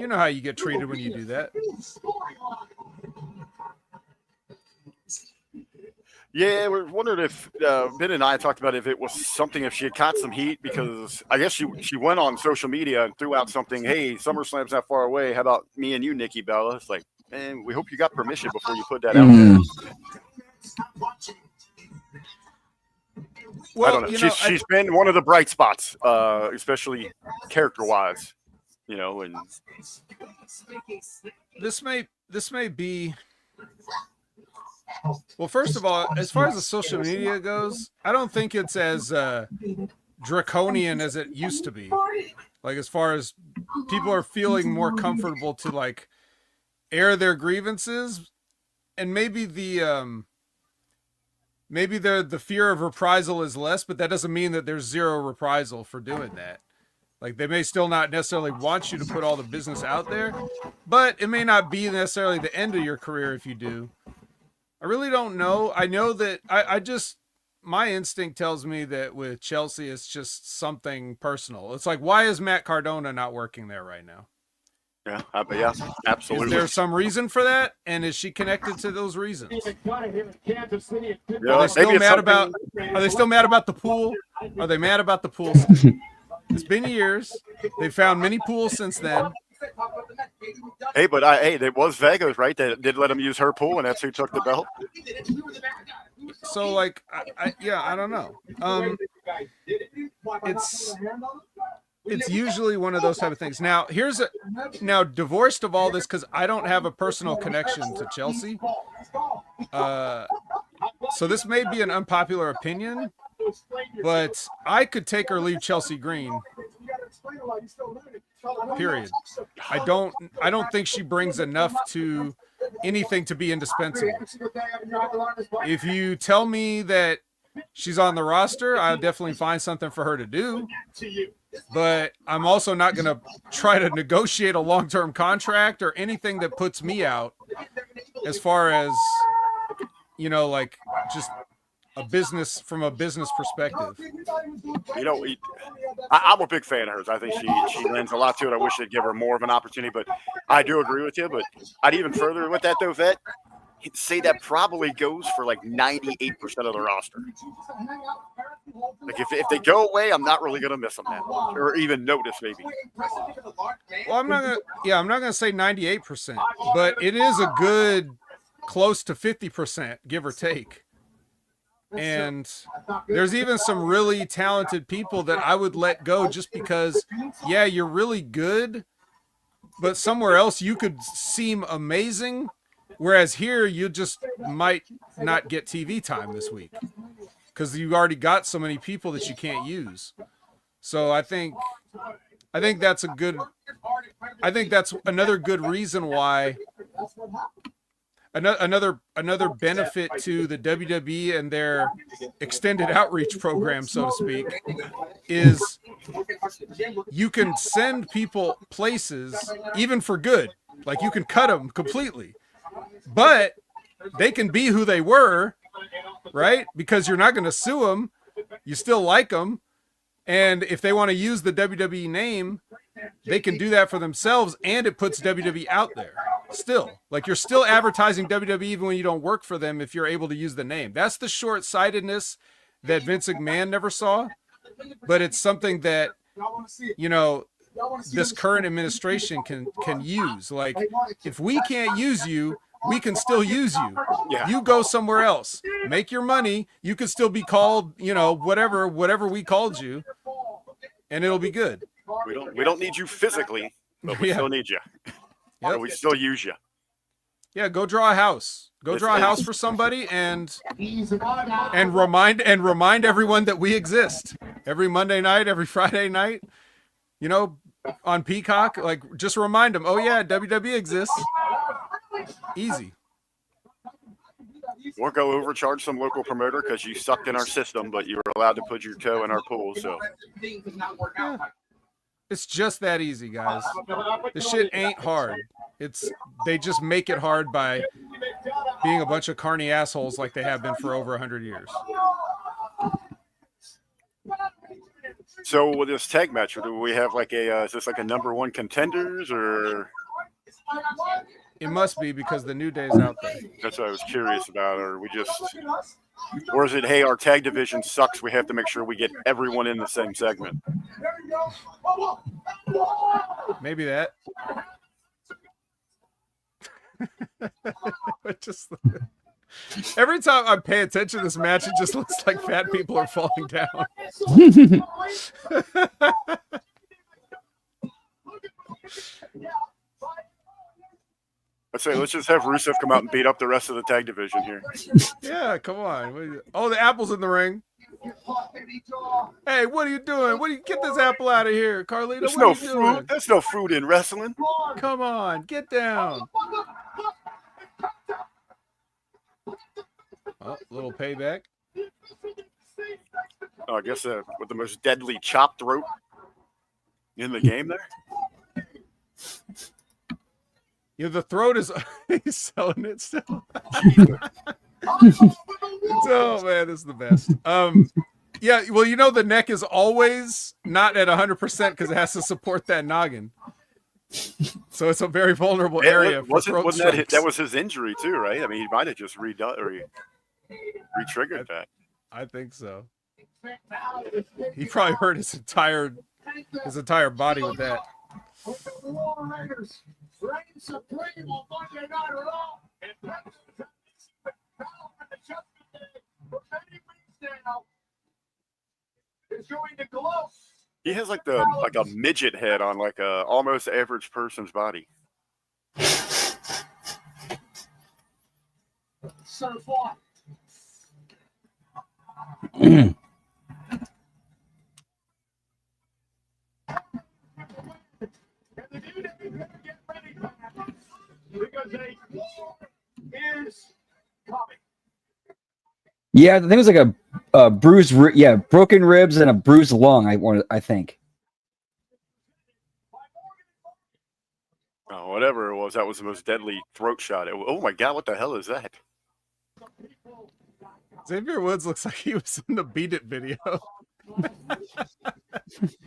know how you get treated when you do that. Yeah, we're wondering if Ben and I talked about if it was something, if she had caught some heat, because I guess she went on social media and threw out something, hey, SummerSlam's not far away. How about me and you, Nikki Bella? It's like, man, we hope you got permission before you put that out there. Well, I don't know. She's been one of the bright spots, especially character-wise, and this may be. Well, first of all, as far as the social media goes, I don't think it's as draconian as it used to be. Like, as far as people are feeling more comfortable to, like, air their grievances, and maybe the fear of reprisal is less, but that doesn't mean that there's zero reprisal for doing that. Like, they may still not necessarily want you to put all the business out there, but it may not be necessarily the end of your career if you do. I really don't know. I know that my instinct tells me that with Chelsea, it's just something personal. It's like, why is Matt Cardona not working there right now? Yeah, absolutely. Is there some reason for that? And is she connected to those reasons? Yeah, Are they still mad about the pool? Are they mad about the pool? It's been years. They found many pools since then. Hey, but there was Vegas, right? They did let him use her pool, and that's who took the belt. So, like, I don't know. It's usually one of those type of things. Now, divorced of all this, because I don't have a personal connection to Chelsea. So this may be an unpopular opinion, but I could take or leave Chelsea Green. Period. I don't think she brings enough to anything to be indispensable. If you tell me that she's on the roster, I'll definitely find something for her to do. But I'm also not going to try to negotiate a long-term contract or anything that puts me out as far as, like just from a business perspective. I'm a big fan of hers. I think she lends a lot to it. I wish they'd give her more of an opportunity, but I do agree with you. But I'd even further with that, though, Vet, say that probably goes for like 98% of the roster. Like if they go away, I'm not really gonna miss them that much, or even notice maybe. Well, I'm not gonna say 98%, but it is a good close to 50%, give or take. And there's even some really talented people that I would let go just because, yeah, you're really good, but somewhere else you could seem amazing. Whereas here, you just might not get TV time this week because you already got so many people that you can't use. So I think that's another good reason why. Another benefit to the WWE and their extended outreach program, so to speak, is you can send people places even for good. Like you can cut them completely, but they can be who they were, right? Because you're not going to sue them. You still like them. And if they want to use the WWE name, they can do that for themselves. And it puts WWE out there still. Like you're still advertising WWE even when you don't work for them if you're able to use the name. That's the short-sightedness that Vince McMahon never saw. But it's something that, this current administration can use. Like if we can't use you, we can still use you. Yeah. You go somewhere else, make your money. You can still be called, whatever we called you, and it'll be good. We don't need you physically, but we still need you. Yep. We still use you. Yeah, go draw a house. Go draw a house for somebody and remind everyone that we exist. Every Monday night, every Friday night, on Peacock, like just remind them, oh yeah, WWE exists. Easy. Or go overcharge some local promoter because you sucked in our system, but you were allowed to put your toe in our pool. So yeah. It's just that easy, guys. This shit ain't hard. They just make it hard by being a bunch of carny assholes like they have been for over 100 years. So with this tag match, do we have is this like a number one contenders or? It must be because the New Day's out there. That's what I was curious about. Or is it, hey, our tag division sucks. We have to make sure we get everyone in the same segment. Maybe that. Every time I pay attention to this match, it just looks like fat people are falling down. Let's just have Rusev come out and beat up the rest of the tag division here. Yeah, come on. Oh, the apple's in the ring. Hey, what are you doing? Get this apple out of here, Carlito? There's what no are you doing? fruit. There's no fruit in wrestling. Come on, get down. Oh, little payback. Oh, I guess with the most deadly chop throat in the game there. The throat is he's selling it still. Oh man, this is the best. Yeah, well, the neck is always not at 100% because it has to support that noggin. So it's a very vulnerable area. That was his injury too, right? I mean, he might have just redone or re-triggered that. I think so. He probably hurt his entire body with that. He has like a midget head on like a almost average person's body. the dude that you better get ready for that, because a war is coming. Yeah, I think it was like a bruised, broken ribs and a bruised lung. I think. Oh, whatever it was, that was the most deadly throat shot. Oh my God, what the hell is that? Xavier Woods looks like he was in the Beat It video.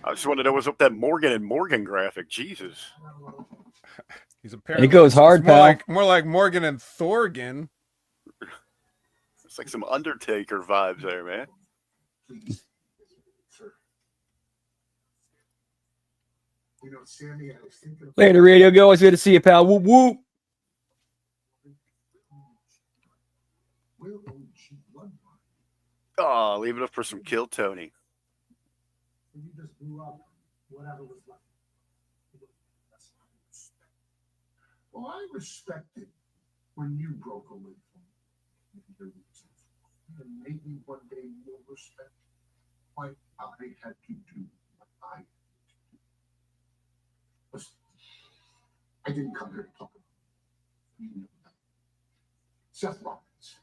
I just wanted to know what's up that Morgan and Morgan graphic. Jesus. He's apparently. It goes hard, it's more pal. more like Morgan and Thorgan. It's like some Undertaker vibes there, man. You know, Sammy, I was thinking of Later, Radio Go. Always good to see you, pal. Whoop whoop. Will OG Bloodline. Oh, leave it up for some Kill Tony. You just grew up, whatever was left. Well, I respected when you broke away from your reasons. And maybe one day you'll respect why I had to do what I had to do. Listen, I didn't come here to talk about you know that. Seth Rollins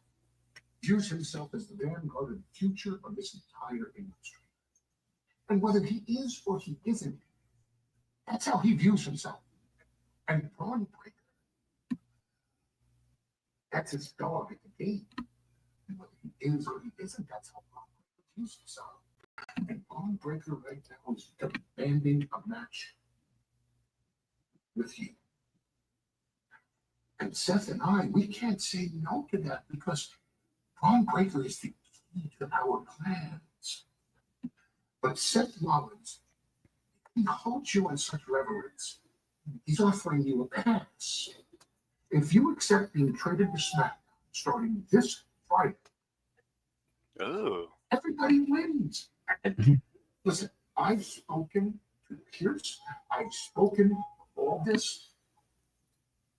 views himself as the vanguard of the future of this entire industry. And whether he is or he isn't, that's how he views himself. And Braun Breaker, that's his dog at the game. And whether he is or he isn't, that's how Braun Breaker views himself. And Braun Breaker right now is demanding a match with you. And Seth and I, we can't say no to that because Braun Breaker is the key to our plans. But Seth Rollins, he holds you in such reverence. He's offering you a pass. If you accept being traded to SmackDown starting this Friday, Oh. everybody wins. And listen, I've spoken to Pierce. I've spoken all this.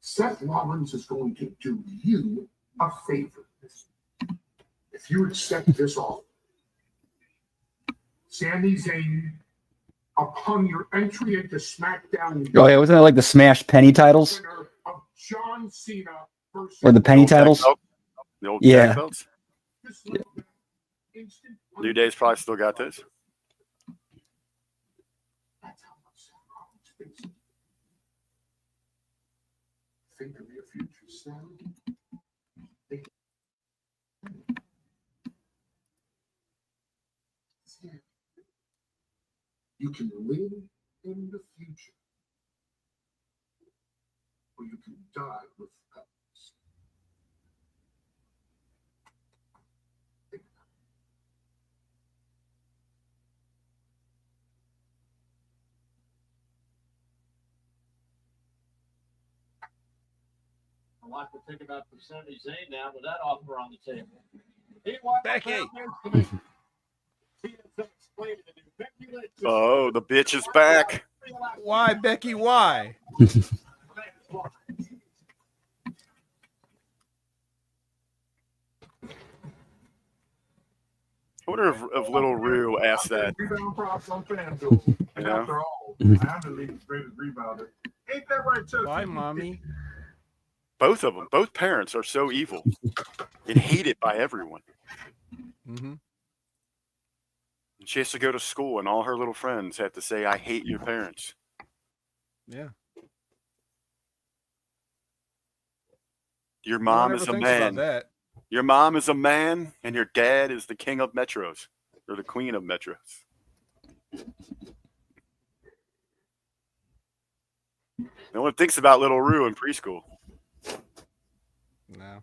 Seth Rollins is going to do you a favor. If you accept this offer, Sami Zayn, upon your entry into SmackDown, Oh yeah, wasn't it like the Smash Penny titles winner of John Cena versus or the Penny titles? The old Yeah. tag belts. This little instant New Day's probably still got this. That's how much Seth Rollins thinks. Think of your future, Sam. Think. Sam, you can live in the future, or you can die with purpose. Think about A lot to think about for Sami Zayn now with that offer on the table. Becky. Oh, the bitch is back. Why, Becky? Why? I wonder if Little Rue asked that. Rebound props on FanDuel. And Yeah. after all, I am the league's greatest rebounder. Ain't that right, Chuck? Why, mommy? Both of them, both parents are so evil and hated by everyone. Mm-hmm. And she has to go to school, and all her little friends have to say, "I hate your parents." Yeah. Your No mom one is ever a thinks about man. that. Your mom is a man, and your dad is the king of metros, or the queen of metros. No one thinks about Little Rue in preschool. No.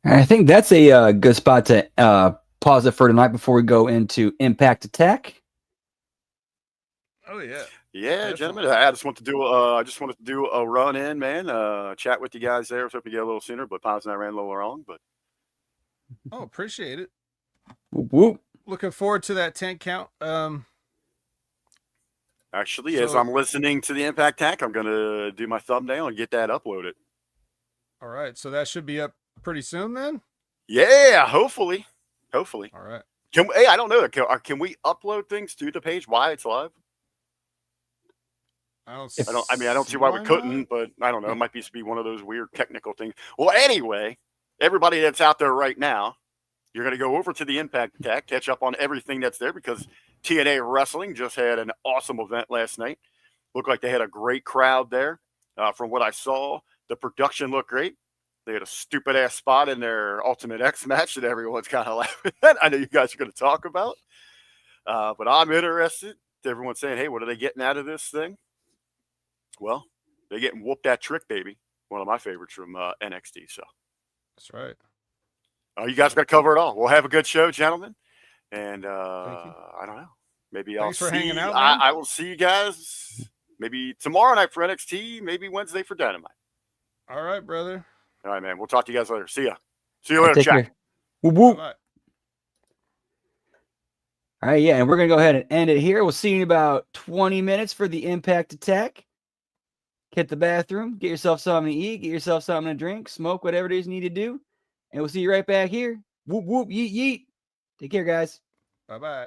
I think that's a good spot to pause it for tonight before we go into Impact Attack. Oh yeah. Yeah, Definitely. gentlemen, I just want to do. I just wanted to do a run in, man. Chat with you guys there. I was hoping to get a little sooner, but Piles and I ran a little wrong. But Oh, appreciate it. Whoop, whoop. Looking forward to that 10 count. actually, as So- I'm listening to the Impact Tech, I'm gonna do my thumbnail and get that uploaded. All right. So that should be up pretty soon then. Yeah, hopefully. All right. Hey, I don't know. Can we upload things to the page? Why it's live? I don't see why we couldn't, but I don't know. It might be one of those weird technical things. Well, anyway, everybody that's out there right now, you're going to go over to the Impact Attack, catch up on everything that's there because TNA Wrestling just had an awesome event last night. Looked like they had a great crowd there. From what I saw, the production looked great. They had a stupid ass spot in their Ultimate X match that everyone's kind of laughing at. I know you guys are going to talk about, but I'm interested. Everyone's saying, "Hey, what are they getting out of this thing?" Well, they're getting Whoop That Trick Baby, one of my favorites from NXT. So that's right. You guys got to cover it all. We'll have a good show, gentlemen. And I don't know. Maybe Thanks for I'll see. hanging out, I will see you guys maybe tomorrow night for NXT, maybe Wednesday for Dynamite. All right, brother. All right, man. We'll talk to you guys later. See ya. See you later, Take chat. care. Whoop, whoop. Bye-bye. All right, yeah, and we're going to go ahead and end it here. We'll see you in about 20 minutes for the Impact Attack. Hit the bathroom, get yourself something to eat, get yourself something to drink, smoke, whatever it is you need to do. And we'll see you right back here. Whoop, whoop, yeet, yeet. Take care, guys. Bye-bye.